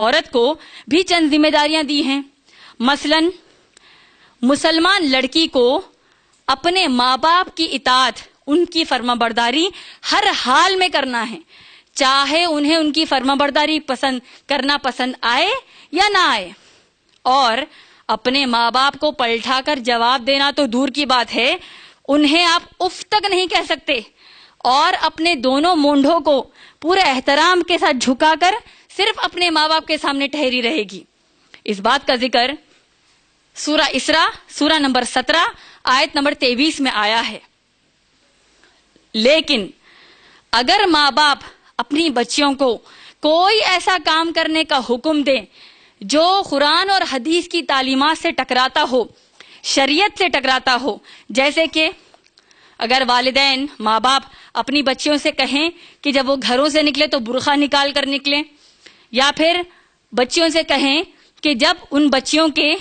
عورت کو بھی چند ذمہ داریاں دی ہیں. مثلاً مسلمان لڑکی کو اپنے ماں باپ کی اطاعت، ان کی فرما برداری ہر حال میں کرنا ہے، چاہے انہیں ان کی فرما برداری کرنا پسند آئے یا نہ آئے. اور اپنے ماں باپ کو پلٹا کر جواب دینا تو دور کی بات ہے، انہیں آپ اف تک نہیں کہہ سکتے. اور اپنے دونوں مونڈھوں کو پورے احترام کے ساتھ جھکا کر صرف اپنے ماں باپ کے سامنے ٹھہری رہے گی. اس بات کا ذکر سورہ اسراء سورہ نمبر 17 آیت نمبر 23 میں آیا ہے. لیکن اگر ماں باپ اپنی بچیوں کو کوئی ایسا کام کرنے کا حکم دیں جو قرآن اور حدیث کی تعلیمات سے ٹکراتا ہو، شریعت سے ٹکراتا ہو، جیسے کہ اگر والدین ماں باپ اپنی بچیوں سے کہیں کہ جب وہ گھروں سے نکلے تو برقع نکال کر نکلیں، یا پھر بچیوں سے کہیں کہ جب ان بچیوں کے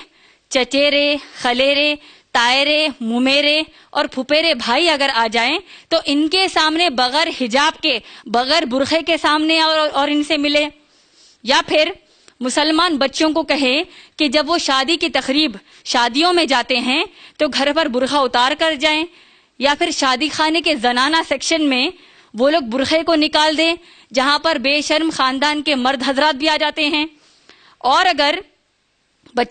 چچیرے، خلیرے، تائرے، ممیرے اور پھپھیرے بھائی اگر آ جائیں تو ان کے سامنے بغیر حجاب کے، بغیر برقعے کے سامنے اور ان سے ملے. یا پھر مسلمان بچوں کو کہے کہ جب وہ شادی کی تقریب، شادیوں میں جاتے ہیں تو گھر پر برقع اتار کر جائیں. یا پھر شادی خانے کے زنانہ سیکشن میں وہ لوگ برقعے کو نکال دیں جہاں پر بے شرم خاندان کے مرد حضرات بھی آ جاتے ہیں. اور اگر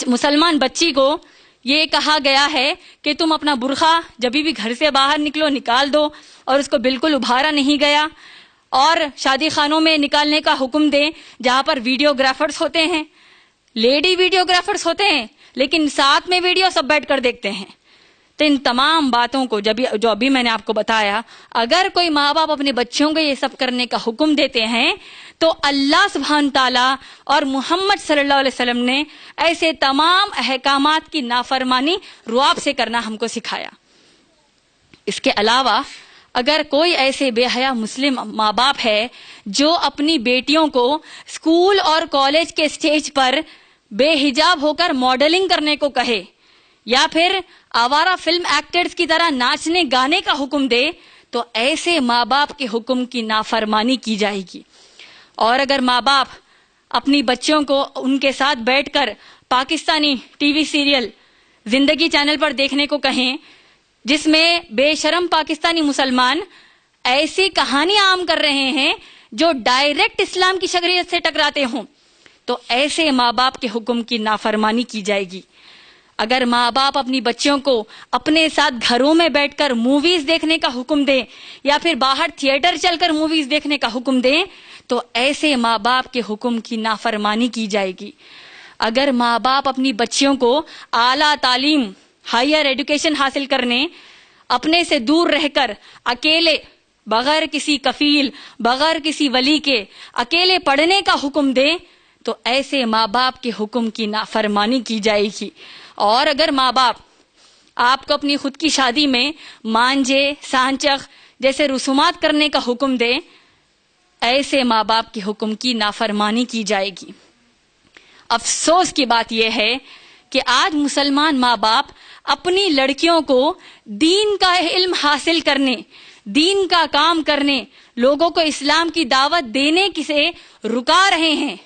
مسلمان بچی کو یہ کہا گیا ہے کہ تم اپنا برقع جب بھی گھر سے باہر نکلو نکال دو اور اس کو بالکل ابھارا نہیں گیا، اور شادی خانوں میں نکالنے کا حکم دیں جہاں پر ویڈیوگرافرز ہوتے ہیں، لیڈی ویڈیوگرافرز ہوتے ہیں لیکن ساتھ میں ویڈیو سب بیٹھ کر دیکھتے ہیں. تو ان تمام باتوں کو جو ابھی میں نے آپ کو بتایا، اگر کوئی ماں باپ اپنے بچوں کو یہ سب کرنے کا حکم دیتے ہیں تو اللہ سبحانہ تعالیٰ اور محمد صلی اللہ علیہ وسلم نے ایسے تمام احکامات کی نافرمانی رعب سے کرنا ہم کو سکھایا. اس کے علاوہ اگر کوئی ایسے بے حیا مسلم ماں باپ ہے جو اپنی بیٹیوں کو اسکول اور کالج کے اسٹیج پر بے حجاب ہو کر ماڈلنگ کرنے کو کہے، یا پھر آوارہ فلم ایکٹرز کی طرح ناچنے گانے کا حکم دے، تو ایسے ماں باپ کے حکم کی نافرمانی کی جائے گی. اور اگر ماں باپ اپنی بچوں کو ان کے ساتھ بیٹھ کر پاکستانی ٹی وی سیریل زندگی چینل پر دیکھنے کو کہیں جس میں بے شرم پاکستانی مسلمان ایسی کہانیاں عام کر رہے ہیں جو ڈائریکٹ اسلام کی شریعت سے ٹکراتے ہوں، تو ایسے ماں باپ کے حکم کی نافرمانی کی جائے گی. اگر ماں باپ اپنی بچیوں کو اپنے ساتھ گھروں میں بیٹھ کر موویز دیکھنے کا حکم دیں یا پھر باہر تھیٹر چل کر موویز دیکھنے کا حکم دیں تو ایسے ماں باپ کے حکم کی نافرمانی کی جائے گی. اگر ماں باپ اپنی بچیوں کو اعلیٰ تعلیم، ہائر ایڈوکیشن حاصل کرنے اپنے سے دور رہ کر اکیلے، بغیر کسی کفیل، بغیر کسی ولی کے اکیلے پڑھنے کا حکم دیں تو ایسے ماں باپ کے حکم کی نافرمانی کی جائے گی. اور اگر ماں باپ آپ کو اپنی خود کی شادی میں مانجے، سانچخ جیسے رسومات کرنے کا حکم دے، ایسے ماں باپ کے حکم کی نافرمانی کی جائے گی. افسوس کی بات یہ ہے کہ آج مسلمان ماں باپ اپنی لڑکیوں کو دین کا علم حاصل کرنے، دین کا کام کرنے، لوگوں کو اسلام کی دعوت دینے سے رکا رہے ہیں.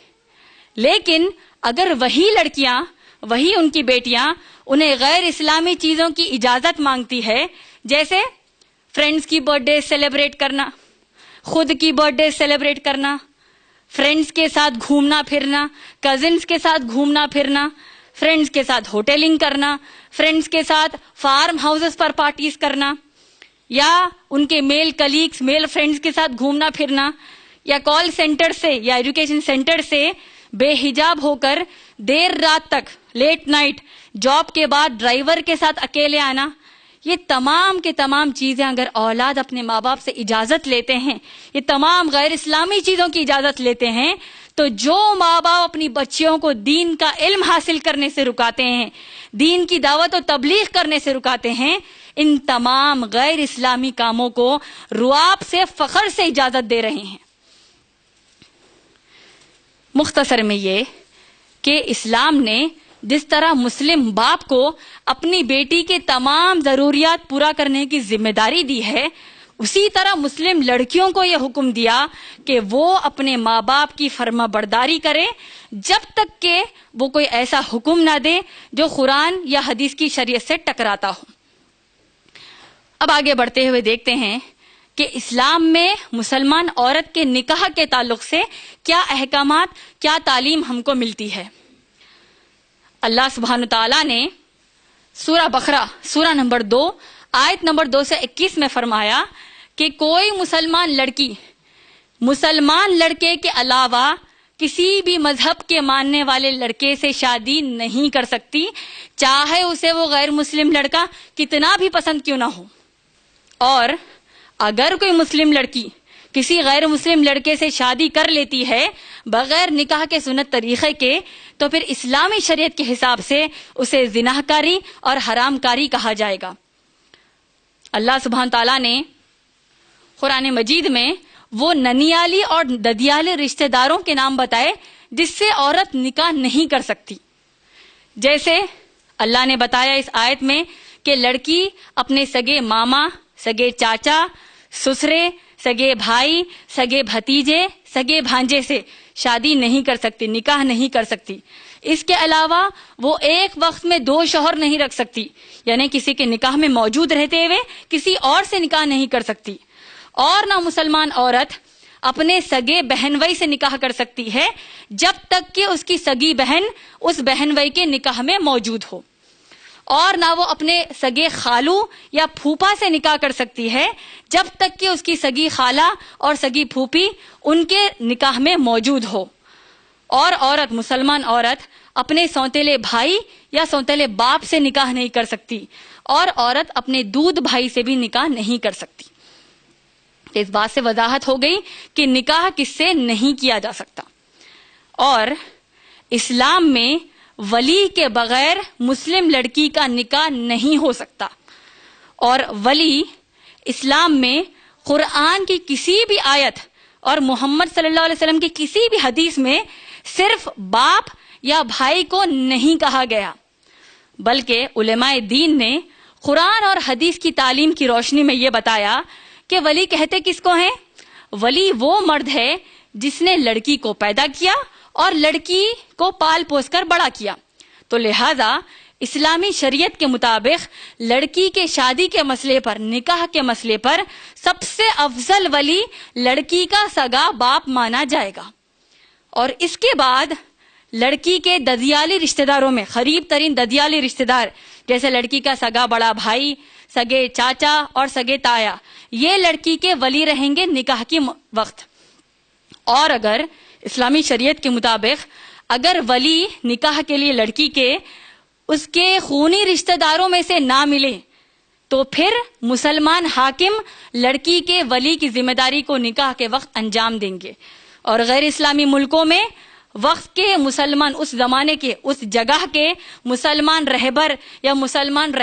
لیکن اگر وہی لڑکیاں، وہی ان کی بیٹیاں انہیں غیر اسلامی چیزوں کی اجازت مانگتی ہے، جیسے فرینڈز کی برتھ ڈے سیلیبریٹ کرنا، خود کی برتھ ڈے سیلیبریٹ کرنا، فرینڈز کے ساتھ گھومنا پھرنا، کزنز کے ساتھ گھومنا پھرنا، فرینڈز کے ساتھ ہوٹلنگ کرنا، فرینڈز کے ساتھ فارم ہاؤسز پر پارٹیز کرنا، یا ان کے میل کلیگز، میل فرینڈز کے ساتھ گھومنا پھرنا، یا کال سینٹر سے یا ایجوکیشن سینٹر سے بے حجاب ہو کر دیر رات تک، لیٹ نائٹ جاب کے بعد ڈرائیور کے ساتھ اکیلے آنا. یہ تمام کے تمام چیزیں اگر اولاد اپنے ماں باپ سے اجازت لیتے ہیں، یہ تمام غیر اسلامی چیزوں کی اجازت لیتے ہیں، تو جو ماں باپ اپنی بچیوں کو دین کا علم حاصل کرنے سے رکاتے ہیں، دین کی دعوت و تبلیغ کرنے سے رکاتے ہیں، ان تمام غیر اسلامی کاموں کو رعب سے، فخر سے اجازت دے رہے ہیں. مختصر میں یہ کہ اسلام نے جس طرح مسلم باپ کو اپنی بیٹی کے تمام ضروریات پورا کرنے کی ذمہ داری دی ہے، اسی طرح مسلم لڑکیوں کو یہ حکم دیا کہ وہ اپنے ماں باپ کی فرما برداری کریں جب تک کہ وہ کوئی ایسا حکم نہ دے جو قرآن یا حدیث کی شریعت سے ٹکراتا ہو۔ اب آگے بڑھتے ہوئے دیکھتے ہیں کہ اسلام میں مسلمان عورت کے نکاح کے تعلق سے کیا احکامات، کیا تعلیم ہم کو ملتی ہے۔ اللہ سبحانہ تعالیٰ نے سورہ بقرہ سورہ نمبر 2 آیت نمبر 2 سے 21 میں فرمایا کہ کوئی مسلمان لڑکی مسلمان لڑکے کے علاوہ کسی بھی مذہب کے ماننے والے لڑکے سے شادی نہیں کر سکتی، چاہے اسے وہ غیر مسلم لڑکا کتنا بھی پسند کیوں نہ ہو۔ اور اگر کوئی مسلم لڑکی کسی غیر مسلم لڑکے سے شادی کر لیتی ہے بغیر نکاح کے سنت طریقے کے، تو پھر اسلامی شریعت کے حساب سے اسے زنا کاری اور حرام کاری کہا جائے گا۔ اللہ سبحانہ تعالیٰ نے قرآن مجید میں وہ ننیالی اور ددیالے رشتہ داروں کے نام بتائے جس سے عورت نکاح نہیں کر سکتی۔ جیسے اللہ نے بتایا اس آیت میں کہ لڑکی اپنے سگے ماما، سگے چاچا، سسرے، سگے بھائی، سگے بھتیجے، سگے بھانجے سے شادی نہیں کر سکتی، نکاح نہیں کر سکتی۔ اس کے علاوہ وہ ایک وقت میں 2 شوہر نہیں رکھ سکتی، یعنی کسی کے نکاح میں موجود رہتے ہوئے کسی اور سے نکاح نہیں کر سکتی۔ اور نہ مسلمان عورت اپنے سگے بہن بھائی سے نکاح کر سکتی ہے جب تک کہ اس کی سگی بہن اس بہن بھائی کے نکاح میں موجود ہو، اور نہ وہ اپنے سگے خالو یا پھوپھا سے نکاح کر سکتی ہے جب تک کہ اس کی سگی خالہ اور سگی پھوپھی ان کے نکاح میں موجود ہو۔ اور عورت، مسلمان عورت اپنے سوتیلے بھائی یا سوتیلے باپ سے نکاح نہیں کر سکتی، اور عورت اپنے دودھ بھائی سے بھی نکاح نہیں کر سکتی۔ اس بات سے وضاحت ہو گئی کہ نکاح کس سے نہیں کیا جا سکتا۔ اور اسلام میں ولی کے بغیر مسلم لڑکی کا نکاح نہیں ہو سکتا، اور ولی اسلام میں قرآن کی کسی بھی آیت اور محمد صلی اللہ علیہ وسلم کی کسی بھی حدیث میں صرف باپ یا بھائی کو نہیں کہا گیا، بلکہ علماء دین نے قرآن اور حدیث کی تعلیم کی روشنی میں یہ بتایا کہ ولی کہتے کس کو ہیں؟ ولی وہ مرد ہے جس نے لڑکی کو پیدا کیا اور لڑکی کو پال پوس کر بڑا کیا۔ تو لہذا اسلامی شریعت کے مطابق لڑکی کے شادی کے مسئلے پر، نکاح کے مسئلے پر سب سے افضل ولی لڑکی کا سگا باپ مانا جائے گا، اور اس کے بعد لڑکی کے ددیالی رشتہ داروں میں قریب ترین ددیالی رشتہ دار جیسے لڑکی کا سگا بڑا بھائی، سگے چاچا اور سگے تایا، یہ لڑکی کے ولی رہیں گے نکاح کی وقت۔ اور اگر اسلامی شریعت کے مطابق اگر ولی نکاح کے لیے لڑکی کے اس کے خونی رشتہ داروں میں سے نہ ملے تو پھر مسلمان حاکم لڑکی کے ولی کی ذمہ داری کو نکاح کے وقت انجام دیں گے، اور غیر اسلامی ملکوں میں وقت کے مسلمان، اس زمانے کے، اس جگہ کے مسلمان رہبر یا مسلمان